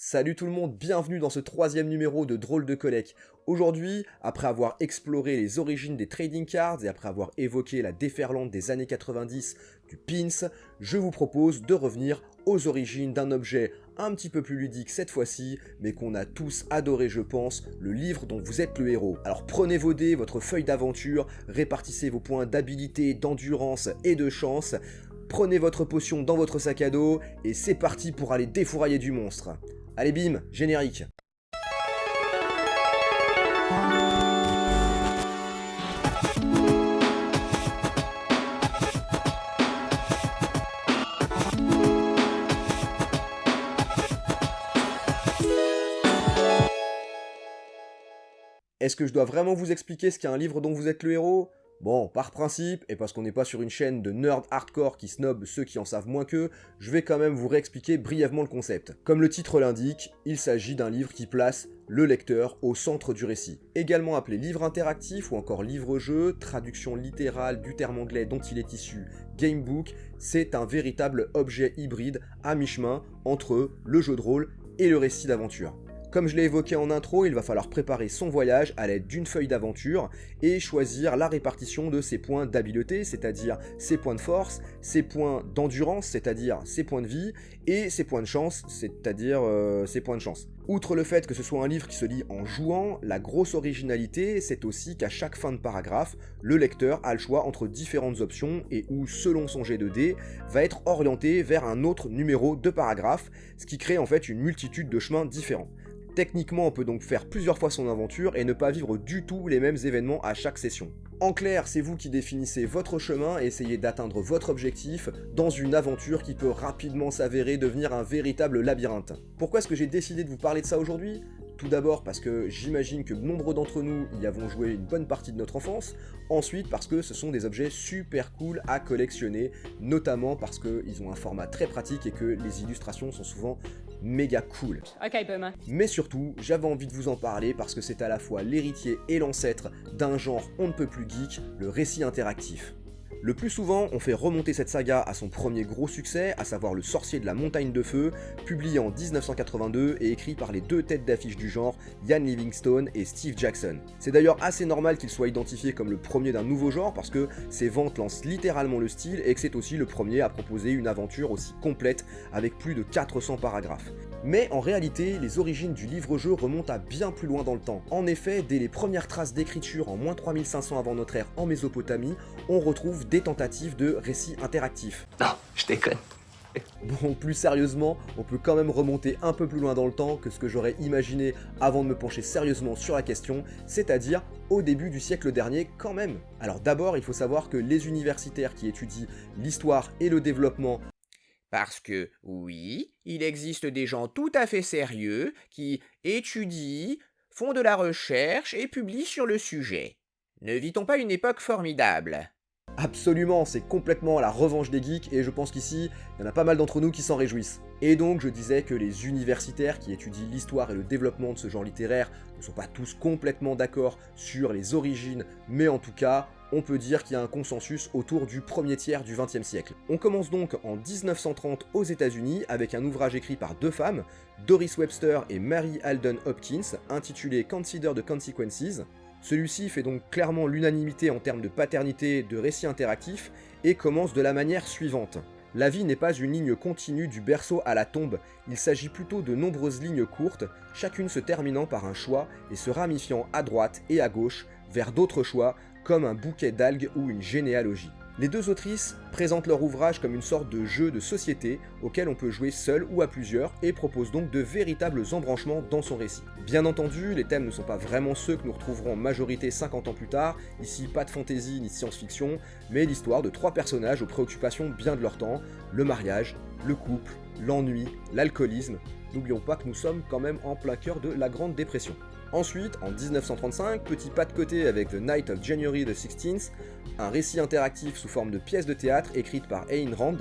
Salut tout le monde, bienvenue dans ce troisième numéro de Drôle de Collect. Aujourd'hui, après avoir exploré les origines des trading cards et après avoir évoqué la déferlante des années 90 du pins, je vous propose de revenir aux origines d'un objet un petit peu plus ludique cette fois-ci, mais qu'on a tous adoré je pense, le livre dont vous êtes le héros. Alors prenez vos dés, votre feuille d'aventure, répartissez vos points d'habilité, d'endurance et de chance, prenez votre potion dans votre sac à dos, et c'est parti pour aller défourailler du monstre. Allez bim, générique. Est-ce que je dois vraiment vous expliquer ce qu'est un livre dont vous êtes le héros ? Bon, par principe, et parce qu'on n'est pas sur une chaîne de nerds hardcore qui snob ceux qui en savent moins qu'eux, je vais quand même vous réexpliquer brièvement le concept. Comme le titre l'indique, il s'agit d'un livre qui place le lecteur au centre du récit. Également appelé livre interactif ou encore livre-jeu, traduction littérale du terme anglais dont il est issu, gamebook, c'est un véritable objet hybride à mi-chemin entre le jeu de rôle et le récit d'aventure. Comme je l'ai évoqué en intro, il va falloir préparer son voyage à l'aide d'une feuille d'aventure et choisir la répartition de ses points d'habileté, c'est-à-dire ses points de force, ses points d'endurance, c'est-à-dire ses points de vie, et ses points de chance, c'est-à-dire ses points de chance. Outre le fait que ce soit un livre qui se lit en jouant, la grosse originalité, c'est aussi qu'à chaque fin de paragraphe, le lecteur a le choix entre différentes options et où, selon son jet de dés, va être orienté vers un autre numéro de paragraphe, ce qui crée en fait une multitude de chemins différents. Techniquement, on peut donc faire plusieurs fois son aventure et ne pas vivre du tout les mêmes événements à chaque session. En clair, c'est vous qui définissez votre chemin et essayez d'atteindre votre objectif dans une aventure qui peut rapidement s'avérer devenir un véritable labyrinthe. Pourquoi est-ce que j'ai décidé de vous parler de ça aujourd'hui ? Tout d'abord parce que j'imagine que nombre d'entre nous y avons joué une bonne partie de notre enfance, ensuite parce que ce sont des objets super cool à collectionner, notamment parce qu'ils ont un format très pratique et que les illustrations sont souvent méga cool. Ok, boomer. Mais surtout, j'avais envie de vous en parler parce que c'est à la fois l'héritier et l'ancêtre d'un genre on ne peut plus geek, le récit interactif. Le plus souvent, on fait remonter cette saga à son premier gros succès, à savoir Le Sorcier de la Montagne de Feu, publié en 1982 et écrit par les deux têtes d'affiche du genre, Ian Livingstone et Steve Jackson. C'est d'ailleurs assez normal qu'il soit identifié comme le premier d'un nouveau genre parce que ses ventes lancent littéralement le style et que c'est aussi le premier à proposer une aventure aussi complète avec plus de 400 paragraphes. Mais en réalité, les origines du livre-jeu remontent à bien plus loin dans le temps. En effet, dès les premières traces d'écriture en moins 3500 avant notre ère en Mésopotamie, on retrouve des tentatives de récits interactifs. Non, je déconne. Bon, plus sérieusement, on peut quand même remonter un peu plus loin dans le temps que ce que j'aurais imaginé avant de me pencher sérieusement sur la question, c'est-à-dire au début du siècle dernier quand même. Alors d'abord, il faut savoir que les universitaires qui étudient l'histoire et le développement. Parce que, oui, il existe des gens tout à fait sérieux qui étudient, font de la recherche et publient sur le sujet. Ne vit-on pas une époque formidable ? Absolument, c'est complètement la revanche des geeks et je pense qu'ici, il y en a pas mal d'entre nous qui s'en réjouissent. Et donc je disais que les universitaires qui étudient l'histoire et le développement de ce genre littéraire ne sont pas tous complètement d'accord sur les origines, mais en tout cas, on peut dire qu'il y a un consensus autour du premier tiers du XXe siècle. On commence donc en 1930 aux États-Unis avec un ouvrage écrit par deux femmes, Doris Webster et Mary Alden Hopkins, intitulé Consider the Consequences. Celui-ci fait donc clairement l'unanimité en termes de paternité de récit interactif et commence de la manière suivante. La vie n'est pas une ligne continue du berceau à la tombe, il s'agit plutôt de nombreuses lignes courtes, chacune se terminant par un choix et se ramifiant à droite et à gauche vers d'autres choix, comme un bouquet d'algues ou une généalogie. Les deux autrices présentent leur ouvrage comme une sorte de jeu de société auquel on peut jouer seul ou à plusieurs et proposent donc de véritables embranchements dans son récit. Bien entendu, les thèmes ne sont pas vraiment ceux que nous retrouverons en majorité 50 ans plus tard, ici pas de fantasy ni de science-fiction, mais l'histoire de trois personnages aux préoccupations bien de leur temps, le mariage, le couple, l'ennui, l'alcoolisme. N'oublions pas que nous sommes quand même en plein cœur de la Grande Dépression. Ensuite, en 1935, petit pas de côté avec The Night of January the 16th, un récit interactif sous forme de pièce de théâtre écrite par Ayn Rand.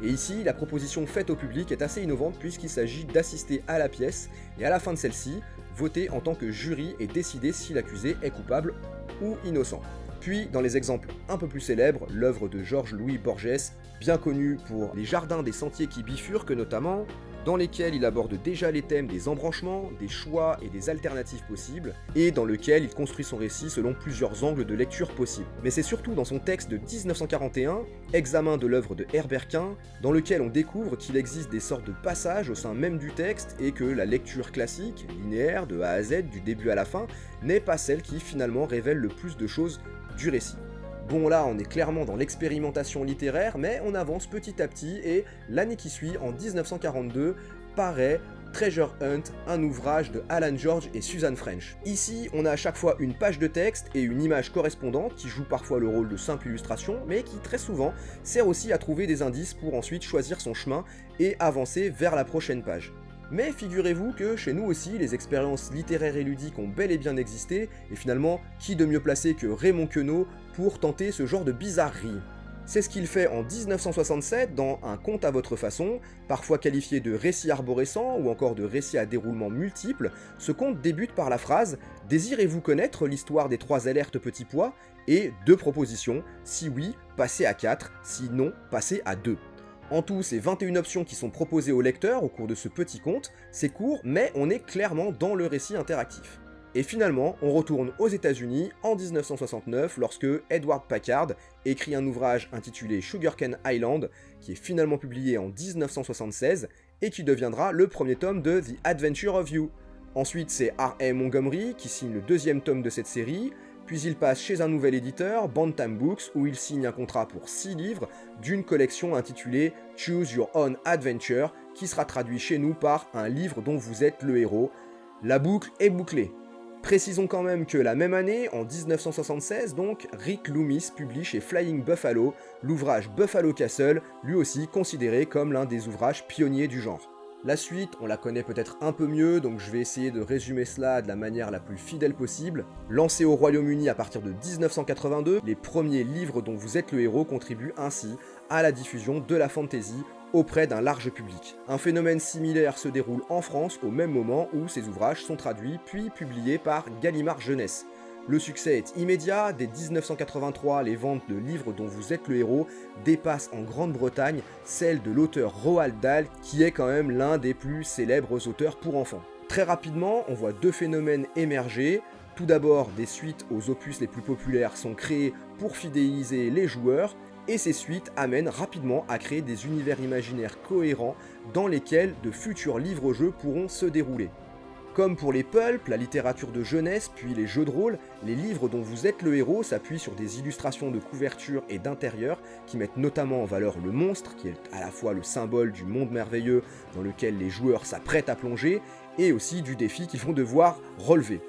Et ici, la proposition faite au public est assez innovante puisqu'il s'agit d'assister à la pièce et à la fin de celle-ci, voter en tant que jury et décider si l'accusé est coupable ou innocent. Puis, dans les exemples un peu plus célèbres, l'œuvre de Georges Louis Borges, bien connu pour Les Jardins des Sentiers qui bifurquent notamment, dans lesquels il aborde déjà les thèmes des embranchements, des choix et des alternatives possibles, et dans lequel il construit son récit selon plusieurs angles de lecture possibles. Mais c'est surtout dans son texte de 1941, Examen de l'œuvre de Herbert Quint, dans lequel on découvre qu'il existe des sortes de passages au sein même du texte et que la lecture classique, linéaire, de A à Z, du début à la fin, n'est pas celle qui finalement révèle le plus de choses du récit. Bon là on est clairement dans l'expérimentation littéraire, mais on avance petit à petit et l'année qui suit, en 1942, paraît Treasure Hunt, un ouvrage de Alan George et Susan French. Ici, on a à chaque fois une page de texte et une image correspondante qui joue parfois le rôle de simple illustration, mais qui très souvent sert aussi à trouver des indices pour ensuite choisir son chemin et avancer vers la prochaine page. Mais figurez-vous que chez nous aussi, les expériences littéraires et ludiques ont bel et bien existé, et finalement, qui de mieux placé que Raymond Queneau pour tenter ce genre de bizarrerie? C'est ce qu'il fait en 1967 dans Un conte à votre façon, parfois qualifié de récit arborescent ou encore de récit à déroulement multiple. Ce conte débute par la phrase « Désirez-vous connaître l'histoire des 3 alertes petits pois ?» et 2 propositions, si oui, passez à 4, si non, passez à 2. En tout, c'est 21 options qui sont proposées au lecteur au cours de ce petit conte, c'est court, mais on est clairement dans le récit interactif. Et finalement, on retourne aux États-Unis en 1969 lorsque Edward Packard écrit un ouvrage intitulé Sugarcane Island, qui est finalement publié en 1976 et qui deviendra le premier tome de The Adventure of You. Ensuite, c'est R.M. Montgomery qui signe le 2e tome de cette série, puis il passe chez un nouvel éditeur, Bantam Books, où il signe un contrat pour 6 livres d'une collection intitulée Choose Your Own Adventure, qui sera traduit chez nous par Un livre dont vous êtes le héros. La boucle est bouclée. Précisons quand même que la même année, en 1976 donc, Rick Loomis publie chez Flying Buffalo l'ouvrage Buffalo Castle, lui aussi considéré comme l'un des ouvrages pionniers du genre. La suite, on la connaît peut-être un peu mieux, donc je vais essayer de résumer cela de la manière la plus fidèle possible. Lancé au Royaume-Uni à partir de 1982, les premiers livres dont vous êtes le héros contribuent ainsi à la diffusion de la fantasy auprès d'un large public. Un phénomène similaire se déroule en France au même moment où ces ouvrages sont traduits puis publiés par Gallimard Jeunesse. Le succès est immédiat, dès 1983, les ventes de livres dont vous êtes le héros dépassent en Grande-Bretagne celles de l'auteur Roald Dahl, qui est quand même l'un des plus célèbres auteurs pour enfants. Très rapidement, on voit 2 phénomènes émerger. Tout d'abord, des suites aux opus les plus populaires sont créées pour fidéliser les joueurs, et ces suites amènent rapidement à créer des univers imaginaires cohérents dans lesquels de futurs livres-jeux pourront se dérouler. Comme pour les pulps, la littérature de jeunesse, puis les jeux de rôle, les livres dont vous êtes le héros s'appuient sur des illustrations de couverture et d'intérieur qui mettent notamment en valeur le monstre, qui est à la fois le symbole du monde merveilleux dans lequel les joueurs s'apprêtent à plonger, et aussi du défi qu'ils vont devoir relever.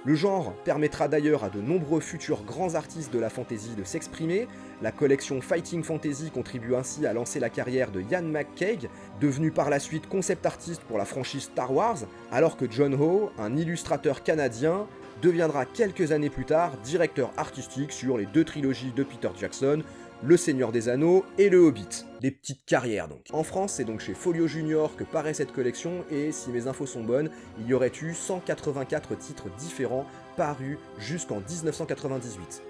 Le genre permettra d'ailleurs à de nombreux futurs grands artistes de la fantasy de s'exprimer. La collection Fighting Fantasy contribue ainsi à lancer la carrière de Ian McCaig, devenu par la suite concept artiste pour la franchise Star Wars, alors que John Ho, un illustrateur canadien, deviendra quelques années plus tard directeur artistique sur les 2 trilogies de Peter Jackson, Le Seigneur des Anneaux et Le Hobbit. Des petites carrières donc. En France, c'est donc chez Folio Junior que paraît cette collection et si mes infos sont bonnes, il y aurait eu 184 titres différents parus jusqu'en 1998.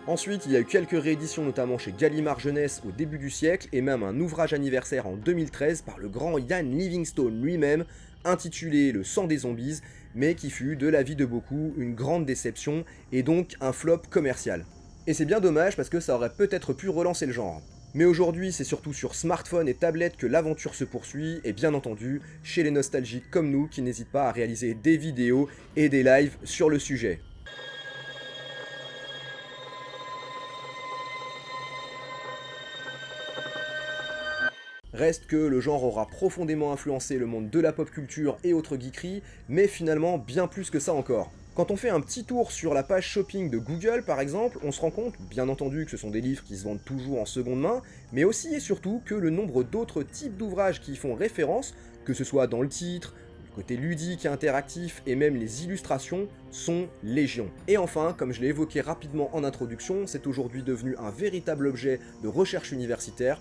Ensuite, il y a eu quelques rééditions notamment chez Gallimard Jeunesse au début du siècle et même un ouvrage anniversaire en 2013 par le grand Ian Livingstone lui-même intitulé Le sang des zombies, mais qui fut, de l'avis de beaucoup, une grande déception et donc un flop commercial. Et c'est bien dommage parce que ça aurait peut-être pu relancer le genre. Mais aujourd'hui, c'est surtout sur smartphone et tablette que l'aventure se poursuit, et bien entendu, chez les nostalgiques comme nous qui n'hésitent pas à réaliser des vidéos et des lives sur le sujet. Reste que le genre aura profondément influencé le monde de la pop culture et autres geekeries, mais finalement bien plus que ça encore. Quand on fait un petit tour sur la page shopping de Google par exemple, on se rend compte, bien entendu, que ce sont des livres qui se vendent toujours en seconde main, mais aussi et surtout que le nombre d'autres types d'ouvrages qui y font référence, que ce soit dans le titre, le côté ludique et interactif, et même les illustrations, sont légion. Et enfin, comme je l'ai évoqué rapidement en introduction, c'est aujourd'hui devenu un véritable objet de recherche universitaire.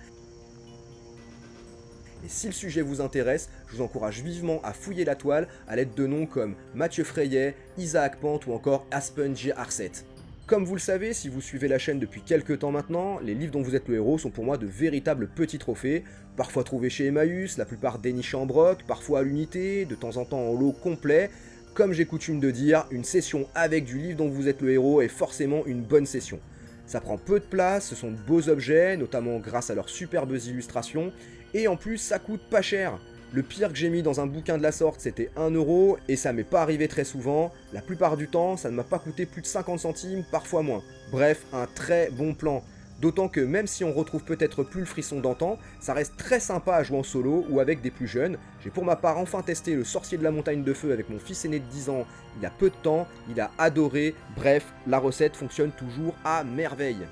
Et si le sujet vous intéresse, je vous encourage vivement à fouiller la toile à l'aide de noms comme Mathieu Freyet, Isaac Pant ou encore Aspen J. Arcette. Comme vous le savez, si vous suivez la chaîne depuis quelques temps maintenant, les livres dont vous êtes le héros sont pour moi de véritables petits trophées, parfois trouvés chez Emmaüs, la plupart dénichés en broc, parfois à l'unité, de temps en temps en lot complet. Comme j'ai coutume de dire, une session avec du livre dont vous êtes le héros est forcément une bonne session. Ça prend peu de place, ce sont de beaux objets, notamment grâce à leurs superbes illustrations, et en plus ça coûte pas cher. Le pire que j'ai mis dans un bouquin de la sorte c'était 1€, et ça m'est pas arrivé très souvent, la plupart du temps ça ne m'a pas coûté plus de 50 centimes, parfois moins. Bref, un très bon plan. D'autant que même si on retrouve peut-être plus le frisson d'antan, ça reste très sympa à jouer en solo ou avec des plus jeunes. J'ai pour ma part enfin testé le sorcier de la montagne de feu avec mon fils aîné de 10 ans il y a peu de temps, il a adoré, bref, la recette fonctionne toujours à merveille.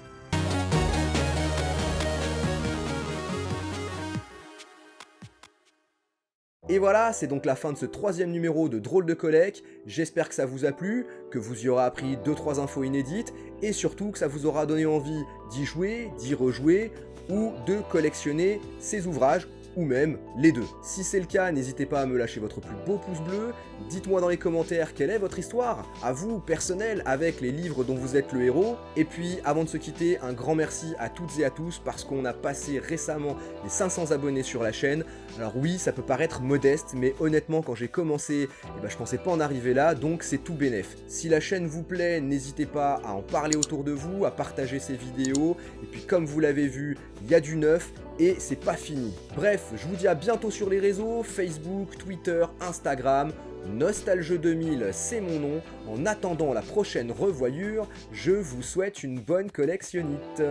Et voilà, c'est donc la fin de ce 3e numéro de Drôle de Collect. J'espère que ça vous a plu, que vous y aurez appris 2-3 infos inédites, et surtout que ça vous aura donné envie d'y jouer, d'y rejouer, ou de collectionner ces ouvrages, ou même les deux. Si c'est le cas, n'hésitez pas à me lâcher votre plus beau pouce bleu, dites-moi dans les commentaires quelle est votre histoire, à vous, personnelle, avec les livres dont vous êtes le héros, et puis avant de se quitter, un grand merci à toutes et à tous, parce qu'on a passé récemment les 500 abonnés sur la chaîne. Alors oui, ça peut paraître modeste, mais honnêtement quand j'ai commencé, je pensais pas en arriver là, donc c'est tout bénef. Si la chaîne vous plaît, n'hésitez pas à en parler autour de vous, à partager ces vidéos, et puis comme vous l'avez vu, il y a du neuf, et c'est pas fini. Bref, je vous dis à bientôt sur les réseaux, Facebook, Twitter, Instagram, Nostalge2000 c'est mon nom. En attendant la prochaine revoyure, je vous souhaite une bonne collectionnite.